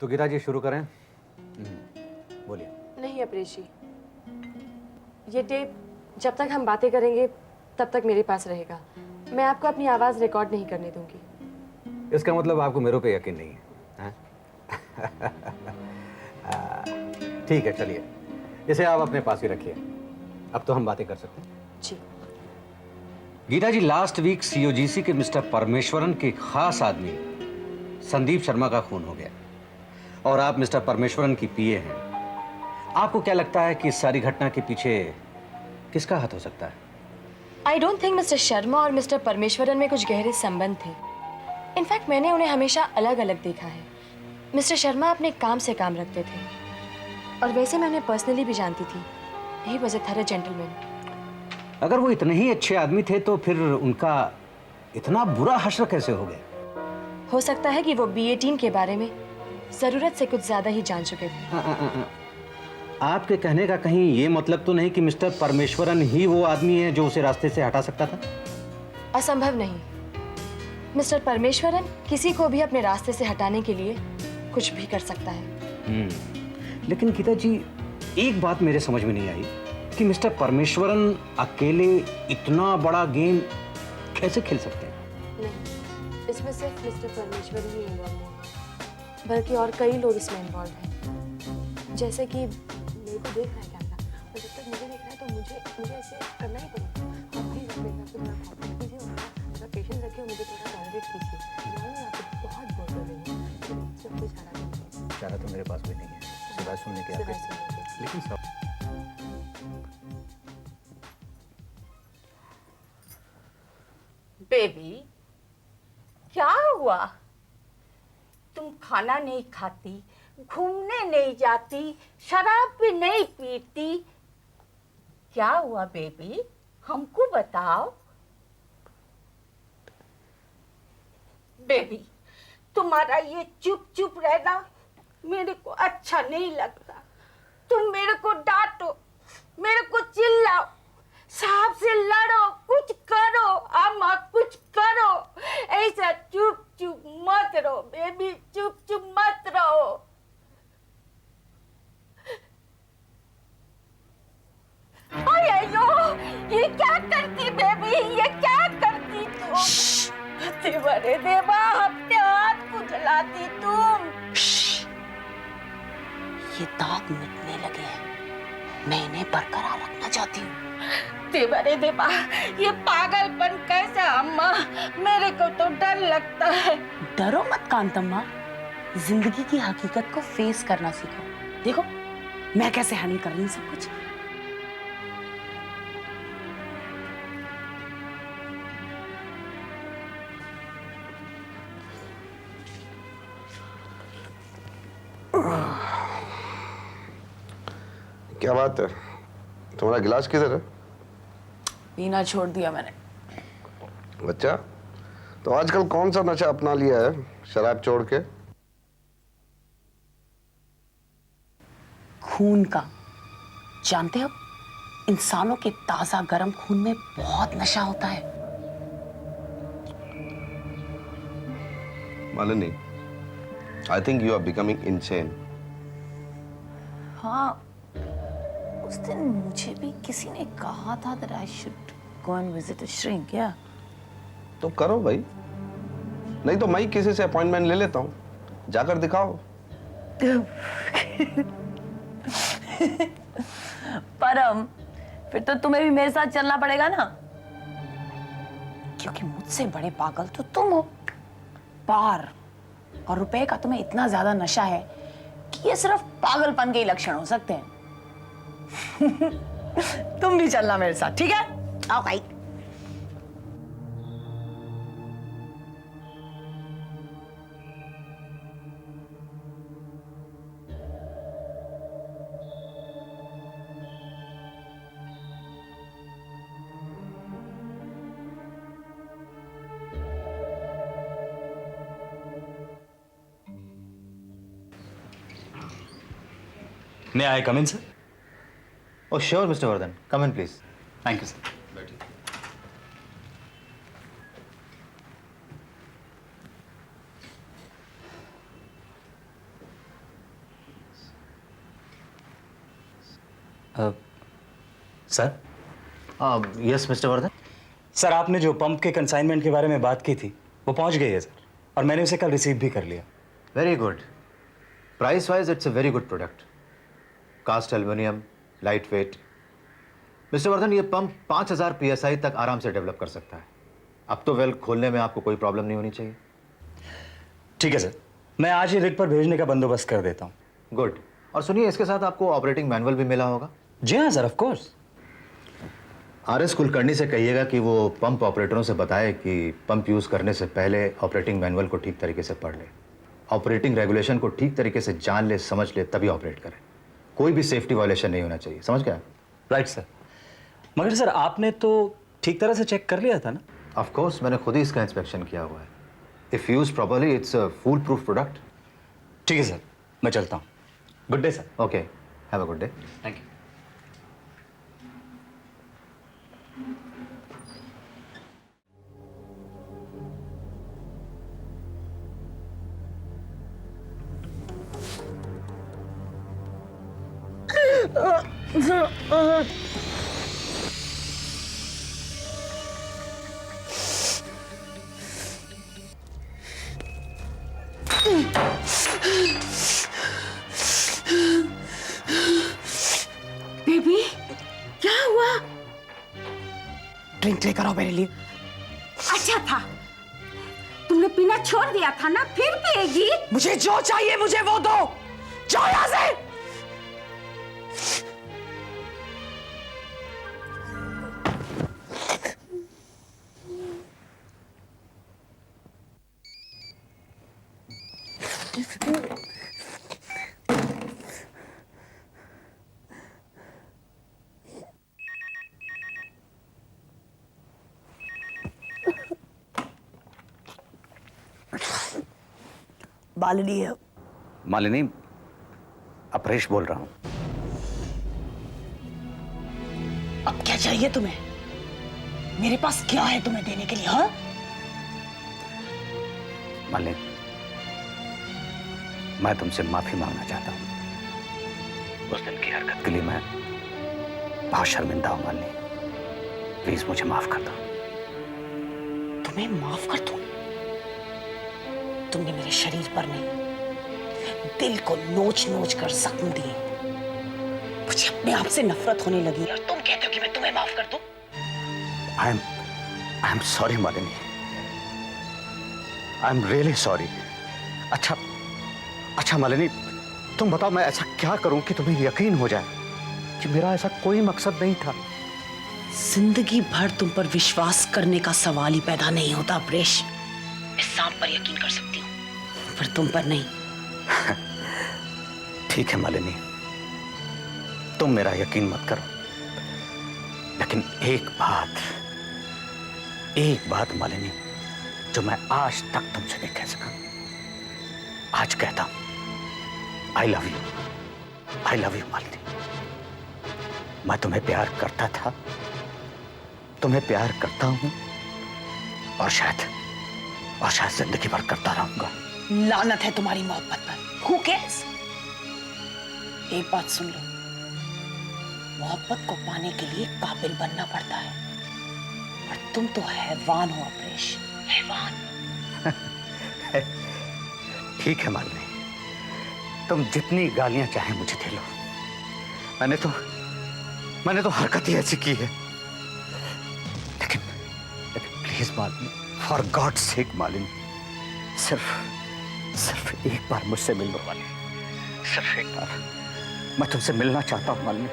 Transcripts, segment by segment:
तो गीता जी शुरू करें। बोलिए। नहीं अपरेश जी, ये टेप जब तक हम बातें करेंगे तब तक मेरे पास रहेगा। मैं आपको अपनी आवाज़ रिकॉर्ड नहीं करने दूंगी। इसका मतलब आपको मेरे पे यकीन नहीं है, हैं? ठीक है, चलिए इसे आप अपने पास ही रखिए। अब तो हम बातें कर सकते हैं। जी। गीता जी, लास्ट वीक सीओजीसी के मिस्टर परमेश्वरन के खास आदमी संदीप शर्मा का खून हो गया और आप मिस्टर परमेश्वरन की पीए हैं। आपको क्या लगता है कि इस सारी घटना के पीछे किसका हाथ हो सकता है? I don't think mister Sharma और मिस्टर परमेश्वरन में कुछ गहरे संबंध थे। इनफैक्ट मैंने उन्हें हमेशा अलग अलग देखा है। मिस्टर शर्मा अपने काम से काम रखते थे और वैसे मैं उन्हें पर्सनली भी जानती थी। He was a thorough gentleman. अगर वो इतने ही अच्छे आदमी थे तो फिर उनका इतना बुरा हश्र कैसे हो गया? हो सकता है कि वो बीए टीम के बारे में जरूरत से कुछ ज्यादा ही जान चुके थे। आपके कहने का कहीं ये मतलब तो नहीं कि मिस्टर परमेश्वरन ही वो आदमी है जो उसे रास्ते से हटा सकता था? असंभव नहीं। मिस्टर परमेश्वरन किसी को भी अपने रास्ते से हटाने के लिए कुछ भी कर सकता है। लेकिन गीता जी, एक बात मेरे समझ में नहीं आई कि मिस्टर परमेश्वरन अकेले इतना बड़ा गेम कैसे खेल सकते हैं? नहीं, इसमें सिर्फ मिस्टर परमेश्वरन ही इन्वॉल्व है, बल्कि और कई लोग इसमें इन्वॉल्व हैं। जैसे कि मेरे को देख रहा है कैमरा, और जब तक मुझे देख रहा है तो मुझे ऐसे करना ही पड़ेगा। आप प्लीज अपने आप को थोड़ा कॉपरेट कीजिए और थोड़ा पेशेंस रखिए और मुझे थोड़ा टॉलरेट कीजिए। मैं आपको बहुत बोल रही हूँ, सब कुछ हरा दीजिए। चारा तो मेरे पास भी नहीं है सिवाय सुनने के सिवाय आगे। सुनने के। लेकिन सब बेबी, क्या हुआ? तुम खाना नहीं खाती, घूमने नहीं जाती, शराब भी नहीं पीती। क्या हुआ बेबी? हमको बताओ। बेबी, तुम्हारा ये चुप चुप रहना मेरे को अच्छा नहीं लगता। तुम मेरे को डांटो, मेरे को चिल्लाओ, साहब से लड़ो, कुछ करो, अम्मा कुछ करो। ऐसा चुप चुप मत रहो बेबी, चुप चुप मत रहो। अयो, ये क्या करती बेबी, ये क्या करती तुम? देवरे देवा, अपने हाथ को जलाती तुम। ये दाग मिटने लगे हैं, मैं इन्हें बरकरार रखना चाहती हूँ। देवरे देवा, ये पागलपन कैसा अम्मा? मेरे को तो डर लगता है। डरो मत कांतम्मा, जिंदगी की हकीकत को फेस करना सीखो। देखो मैं कैसे हैंडल कर रही हूँ सब कुछ। क्या बात है, तुम्हारा गिलास किधर है? पीना छोड़ दिया मैंने। बच्चा, तो आजकल कौन सा नशा अपना लिया है शराब छोड़ के? खून का। जानते हो, इंसानों के ताजा गर्म खून में बहुत नशा होता है। Malini, I think you are becoming insane. हाँ, उस दिन मुझे भी किसी ने कहा था that I should go and visit a shrink, yeah. तो करो भाई, नहीं तो मैं किसी से अपॉइंटमेंट ले लेता हूँ, जाकर दिखाओ। परम, फिर तो तुम्हें भी मेरे साथ चलना पड़ेगा ना, क्योंकि मुझसे बड़े पागल तो तुम हो। पार और रुपए का तुम्हें इतना ज्यादा नशा है कि ये सिर्फ पागलपन के ही लक्षण हो सकते हैं। तुम भी चलना मेरे साथ, ठीक है? आओ भाई। May I come in, sir? Oh, sure, Mr. Vardhan. Come in, please. Thank you, sir. Sir yes mister Vardhan. Sir आपने जो पंप के कंसाइनमेंट के बारे में बात की थी वो पहुंच गई है सर, और मैंने उसे कल रिसीव भी कर लिया. Very good. Price wise, it's a very good product. Cast aluminium, lightweight. Mister Vardhan, ये पंप 5000 psi तक आराम से डेवलप कर सकता है. अब तो वेल खोलने में आपको कोई प्रॉब्लम नहीं होनी चाहिए. ठीक है सर, मैं आज ही रिग पर भेजने का बंदोबस्त कर देता हूँ. गुड. और सुनिए, इसके साथ आपको ऑपरेटिंग मैनुअल भी मिला होगा. जी हाँ sir, of course. RS. Kulkarni से कहिएगा कि वो पंप ऑपरेटरों से बताए कि पंप यूज करने से पहले ऑपरेटिंग मैनुअल को ठीक तरीके से पढ़ ले, ऑपरेटिंग रेगुलेशन को ठीक तरीके से जान ले, समझ ले, तभी ऑपरेट करें. कोई भी सेफ्टी वायलेशन नहीं होना चाहिए. समझ गया? Right sir. मगर सर आपने तो ठीक तरह से चेक कर लिया था ना? ऑफ कोर्स, मैंने खुद ही इसका इंस्पेक्शन किया हुआ है. If use properly it's a fool proof product. ठीक है सर, मैं चलता हूँ. Good day sir. Okay, have a good day. Thank you. Baby, क्या हुआ? ड्रिंक लेकर आओ मेरे लिए. अच्छा था, तुमने पीना छोड़ दिया था ना, फिर पिएगी? मुझे जो चाहिए मुझे वो दो. जाओ यहाँ से. बालनी है. मालिनी, अपरेश बोल रहा हूं. अब क्या चाहिए तुम्हें? मेरे पास क्या है तुम्हें देने के लिए? हाँ, मालिनी, मैं तुमसे माफी मांगना चाहता हूं. उस दिन की हरकत के लिए मैं बहुत शर्मिंदा हूं मालिनी. प्लीज मुझे माफ कर दो. तुम्हें माफ कर दूं? तुमने मेरे शरीर पर नहीं, दिल को नोच नोच कर जख्म दिए. मुझे अपने आप से नफरत होने लगी और तुम कहते हो कि मैं तुम्हें माफ कर दूं? I am sorry Malini. I am really sorry. अच्छा मालिनी, तुम बताओ मैं ऐसा क्या करूं कि तुम्हें यकीन हो जाए कि मेरा ऐसा कोई मकसद नहीं था. जिंदगी भर तुम पर विश्वास करने का सवाल ही पैदा नहीं होता अपरेश. मैं सांप पर यकीन कर सकती हूँ, पर तुम पर नहीं. ठीक है मालिनी, तुम मेरा यकीन मत करो, लेकिन एक बात मालिनी, जो मैं आज तक तुमसे नहीं कह सका, आज कहता हूं. I love you Malini. मैं तुम्हें प्यार करता था, तुम्हें प्यार करता हूं, और शायद जिंदगी भर करता रहूंगा. लानत है तुम्हारी मोहब्बत पर. Who cares? एक बात सुन लो, मोहब्बत को पाने के लिए काबिल बनना पड़ता है, और तुम तो हैवान हो अपरेश, हैवान. ठीक है मालिनी, तुम जितनी गालियां चाहे मुझे दे लो. मैंने तो हरकत ही ऐसी की है. लेकिन please Malini, for God sake Malini, सिर्फ एक बार मुझसे मिल लो मालिनी. सिर्फ एक बार. मैं तुमसे मिलना चाहता हूँ मालिनी.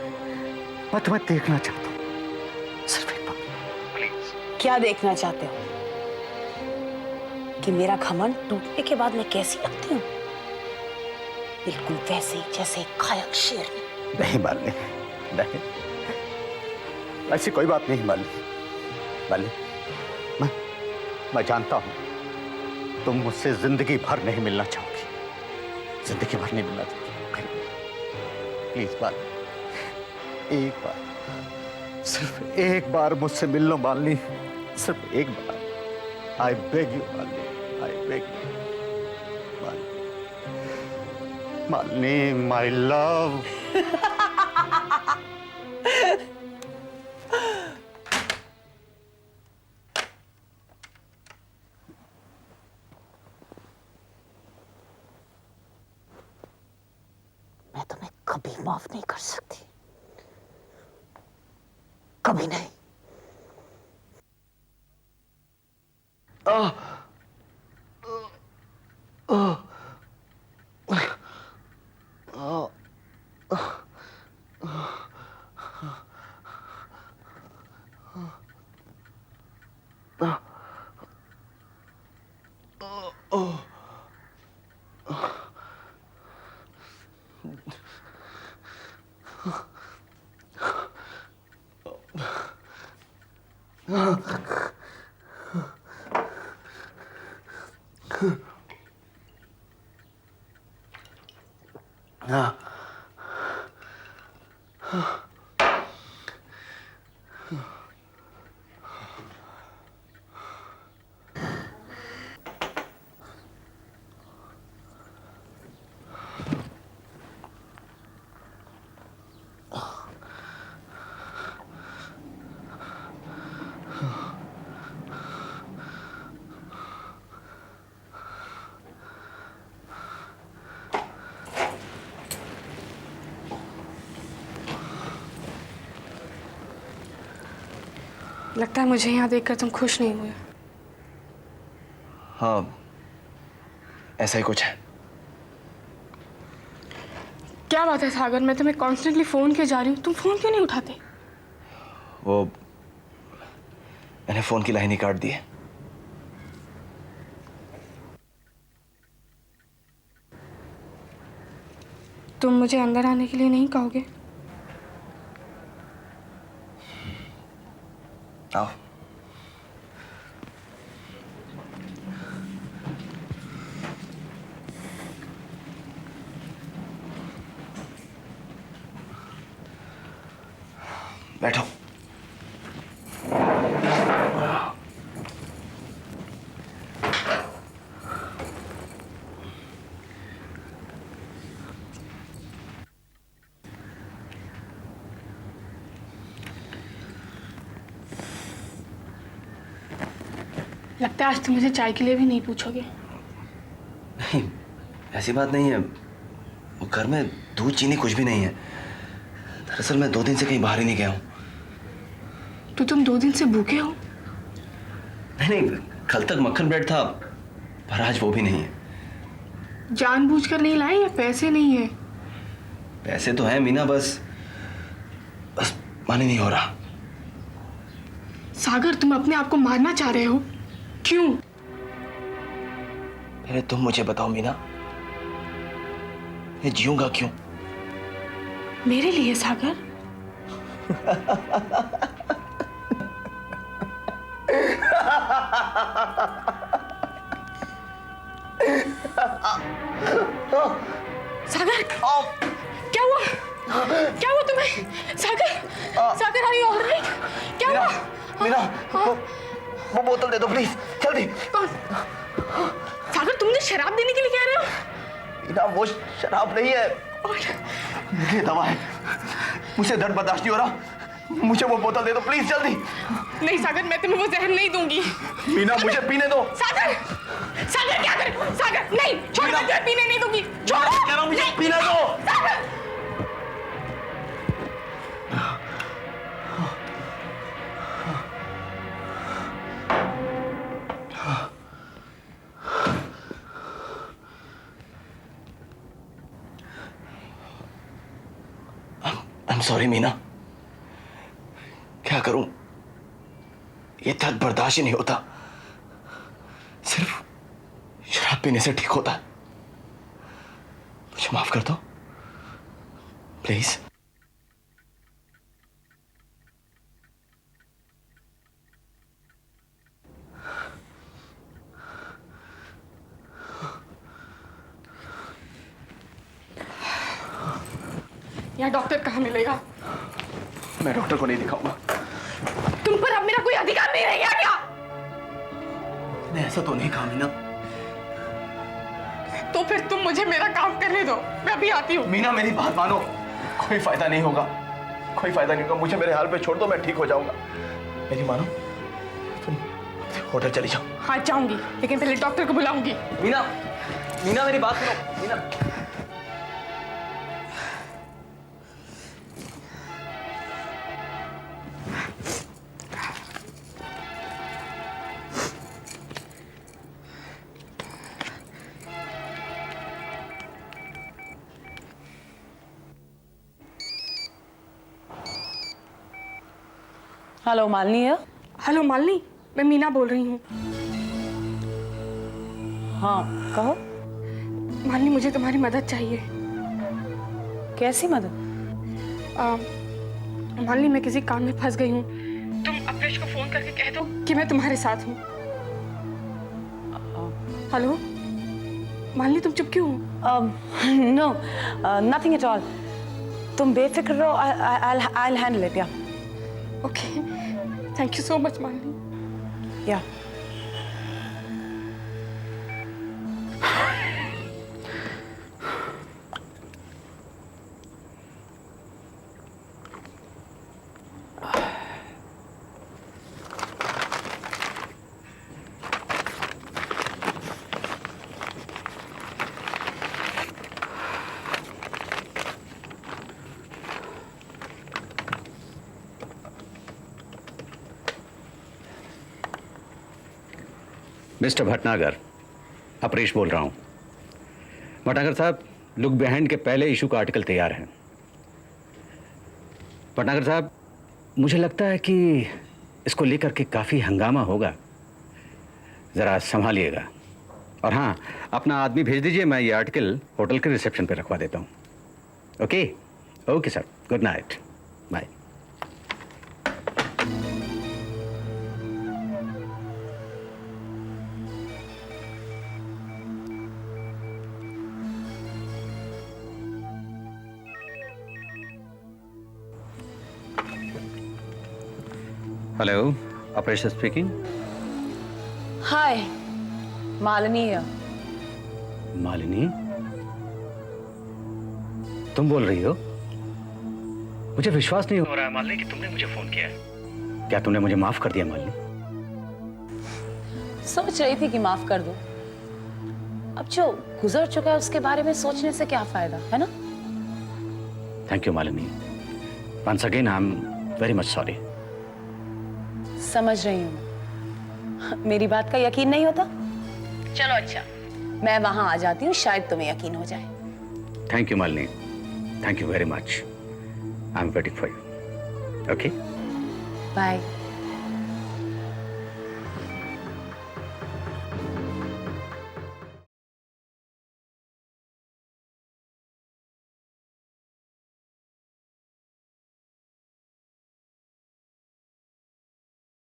मैं तुम्हें देखना चाहता हूँ. सिर्फ एक बार प्लीज. क्या देखना चाहते हो? कि मेरा घमंड टूटने के बाद मैं कैसी लगती हूँ? बिल्कुल वैसे ही जैसे एक घायल शेर. नहीं मालिनी, नहीं, ऐसी कोई बात नहीं मालिनी. मैं जानता हूं तुम मुझसे जिंदगी भर नहीं मिलना चाहोगी. जिंदगी भर नहीं मिलना चाहोगी. प्लीज मालिनी, एक बार, सिर्फ एक बार मुझसे मिल लो मालिनी. सिर्फ एक बार. I beg you Malini, I beg you Malini, my love. माफ नहीं कर सकती, कभी नहीं। लगता है मुझे यहाँ देखकर तुम खुश नहीं हुए। हाँ, ऐसा ही कुछ है। क्या बात है सागर, मैं तुम्हें कॉन्स्टेंटली फोन किए जा रही हूँ, तुम फोन क्यों नहीं उठाते? वो मैंने फोन की लाइन ही काट दी है। तुम मुझे अंदर आने के लिए नहीं कहोगे? आओ। बैठो। लगता है आज तुम मुझे चाय के लिए भी नहीं पूछोगे। नहीं, ऐसी बात नहीं है। वो घर में दूध चीनी कुछ भी नहीं है। दरअसल मैं 2 दिन से कहीं बाहर ही नहीं गया हूँ। तो तुम 2 दिन से भूखे हो? नहीं, कल तक मक्खन ब्रेड था, पर आज वो भी नहीं है। जानबूझकर नहीं लाए या पैसे नहीं है? पैसे तो हैं मीना, बस मन ही नहीं हो रहा। सागर, तुम अपने आप को मारना चाह रहे हो? क्यों? पहले तुम मुझे बताओ मीना, मैं जीऊंगा क्यों? मेरे लिए सागर? सागर, क्या हुआ? क्या हुआ तुम्हें? सागर, सागर, आर यू ऑलराइट? क्या हुआ? मीना, वो बोतल दे दो प्लीज, जल्दी। कौन? सागर, तुम मुझे शराब देने के लिए कह रहे हो? मीना, वो शराब नहीं है, ये दवा है। मुझे दर्द बर्दाश्त नहीं हो रहा, मुझे वो बोतल दे दो प्लीज, जल्दी। नहीं सागर, मैं तुम्हें वो जहर नहीं दूंगी। मीना, मुझे पीने दो। सागर, सागर, क्या कर? सागर, नहीं, छोड़, मैं तुम्हें पीने नहीं दूंगी। छोड़, कह रहा हूं, मुझे पीने दो। सागर, I'm sorry मीना, क्या करूं, ये दर्द बर्दाश्त ही नहीं होता। सिर्फ शराब पीने से ठीक होता है। मुझे माफ कर दो प्लीज। यहाँ डॉक्टर कहाँ मिलेगा? मैं डॉक्टर को नहीं दिखाऊंगा। तुम पर अब मेरा कोई अधिकार नहीं रह गया क्या? मैंने ऐसा तो नहीं कहा मीना। तो फिर तुम मुझे मेरा काम करने दो, मैं अभी आती हूँ। मीना, मेरी बात मानो, कोई फायदा नहीं होगा, कोई फायदा नहीं होगा। मुझे मेरे हाल पे छोड़ दो, मैं ठीक हो जाऊंगा। मेरी मानो, तुम होटल चली जाओ। हाँ जाऊंगी, लेकिन पहले डॉक्टर को बुलाऊंगी। मीना, मीना, मेरी बात सुनो। मीना, हेलो मालिनी है? हेलो मालिनी, मैं मीना बोल रही हूँ। हाँ कहो। मालिनी, मुझे तुम्हारी मदद चाहिए। कैसी मदद? मालिनी, मैं किसी काम में फंस गई हूँ। तुम अपरेश को फोन करके कह दो कि मैं तुम्हारे साथ हूँ। हेलो मालिनी, तुम चुप क्यों हो? No, nothing at all. तुम बेफिक्र रहो, I'll handle it, yeah. Okay, thank you so much Malini. Yeah. Mister Bhatnagar, Aparesh बोल रहा हूं। भटनागर साहब, लुक बिहाइंड के पहले इशू का आर्टिकल तैयार है। भटनागर साहब, मुझे लगता है कि इसको लेकर के काफ़ी हंगामा होगा, ज़रा संभालिएगा। और हाँ, अपना आदमी भेज दीजिए, मैं ये आर्टिकल होटल के रिसेप्शन पे रखवा देता हूँ। Okay okay sir, good night, bye. Hello, operation speaking. Hi, Malini है। मालिनी, तुम बोल रही हो? मुझे विश्वास नहीं हो रहा है मालिनी कि तुमने मुझे फोन किया है। क्या तुमने मुझे माफ कर दिया मालिनी? सोच रही थी कि माफ कर दो। अब जो गुजर चुका है उसके बारे में सोचने से क्या फायदा, है ना? Thank you Malini. Once again I am very much sorry. समझ रही हूँ। मेरी बात का यकीन नहीं होता? चलो अच्छा, मैं वहां आ जाती हूँ, शायद तुम्हें यकीन हो जाए। Thank you Malini, thank you very much. I am waiting for you. Okay, bye.